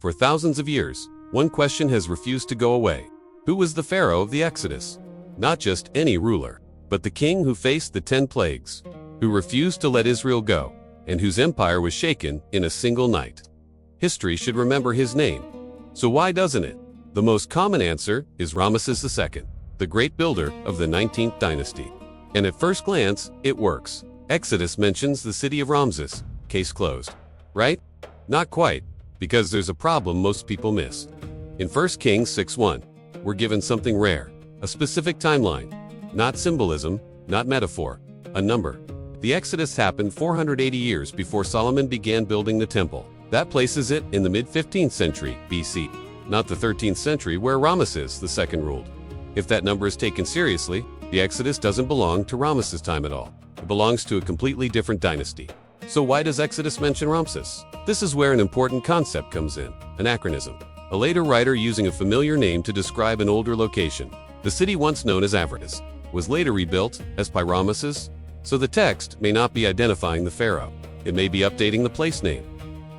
For thousands of years, one question has refused to go away. Who was the Pharaoh of the Exodus? Not just any ruler, but the king who faced the 10 plagues, who refused to let Israel go, and whose empire was shaken in a single night. History should remember his name. So why doesn't it? The most common answer is Ramesses II, the great builder of the 19th dynasty. And at first glance, it works. Exodus mentions the city of Raamses, case closed. Right? Not quite, because there's a problem most people miss. In 1 Kings 6:1, we're given something rare, a specific timeline, not symbolism, not metaphor, a number. The Exodus happened 480 years before Solomon began building the temple. That places it in the mid-15th century BC, not the 13th century where Ramesses II ruled. If that number is taken seriously, the Exodus doesn't belong to Ramesses' time at all. It belongs to a completely different dynasty. So why does Exodus mention Raamses? This is where an important concept comes in, anachronism. A later writer using a familiar name to describe an older location. The city once known as Avernus was later rebuilt as Pi-Ramesses, so the text may not be identifying the pharaoh. It may be updating the place name.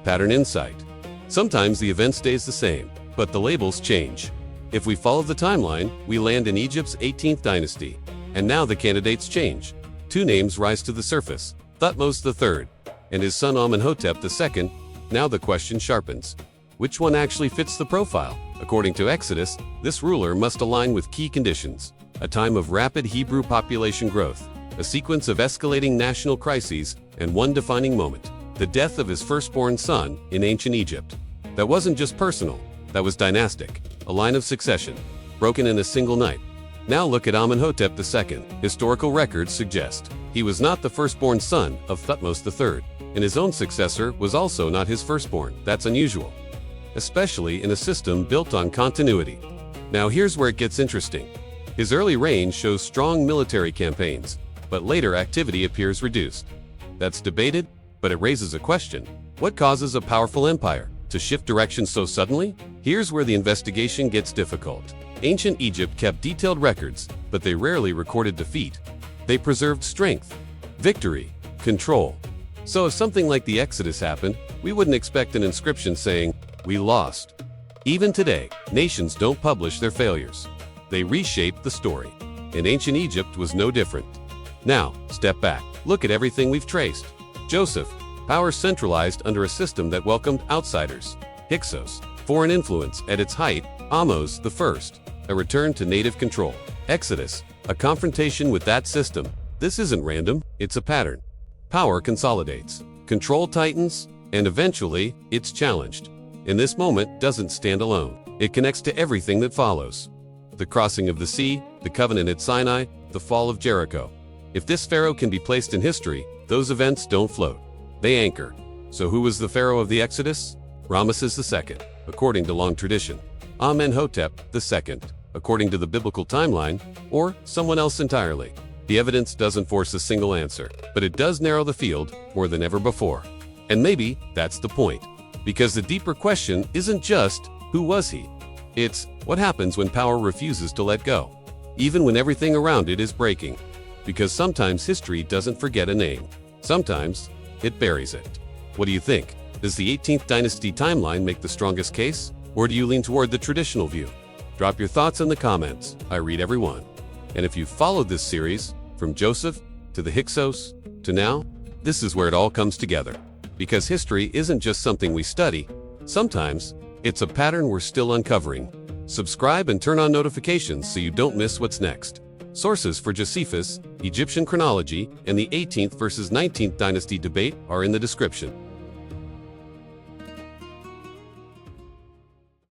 Pattern insight. Sometimes the event stays the same, but the labels change. If we follow the timeline, we land in Egypt's 18th dynasty. And now the candidates change. Two names rise to the surface, Thutmose III and his son Amenhotep II. Now the question sharpens. Which one actually fits the profile? According to Exodus, this ruler must align with key conditions: a time of rapid Hebrew population growth, a sequence of escalating national crises, and one defining moment: the death of his firstborn son in ancient Egypt. That wasn't just personal, that was dynastic, a line of succession, broken in a single night. Now look at Amenhotep II. Historical records suggest he was not the firstborn son of Thutmose III, and his own successor was also not his firstborn. That's unusual, especially in a system built on continuity. Now here's where it gets interesting. His early reign shows strong military campaigns, but later activity appears reduced. That's debated, but it raises a question. What causes a powerful empire to shift direction so suddenly? Here's where the investigation gets difficult. Ancient Egypt kept detailed records, but they rarely recorded defeat. They preserved strength, victory, control. So if something like the Exodus happened, we wouldn't expect an inscription saying, "We lost." Even today, nations don't publish their failures. They reshape the story. And ancient Egypt was no different. Now, step back. Look at everything we've traced. Joseph, power centralized under a system that welcomed outsiders. Hyksos, foreign influence at its height. Thutmose I, a return to native control. Exodus, a confrontation with that system. This isn't random, it's a pattern. Power consolidates, control tightens, and eventually, it's challenged. And this moment doesn't stand alone. It connects to everything that follows. The crossing of the sea, the covenant at Sinai, the fall of Jericho. If this pharaoh can be placed in history, those events don't float. They anchor. So who was the pharaoh of the Exodus? Ramesses II, according to long tradition. Amenhotep II, according to the biblical timeline, or someone else entirely. The evidence doesn't force a single answer, but it does narrow the field more than ever before. And maybe that's the point. Because the deeper question isn't just, who was he? It's, what happens when power refuses to let go? Even when everything around it is breaking. Because sometimes history doesn't forget a name. Sometimes, it buries it. What do you think? Does the 18th dynasty timeline make the strongest case? Or do you lean toward the traditional view? Drop your thoughts in the comments. I read every one. And if you've followed this series, from Joseph to the Hyksos to now, this is where it all comes together. Because history isn't just something we study. Sometimes, it's a pattern we're still uncovering. Subscribe and turn on notifications so you don't miss what's next. Sources for Josephus, Egyptian chronology, and the 18th versus 19th dynasty debate are in the description.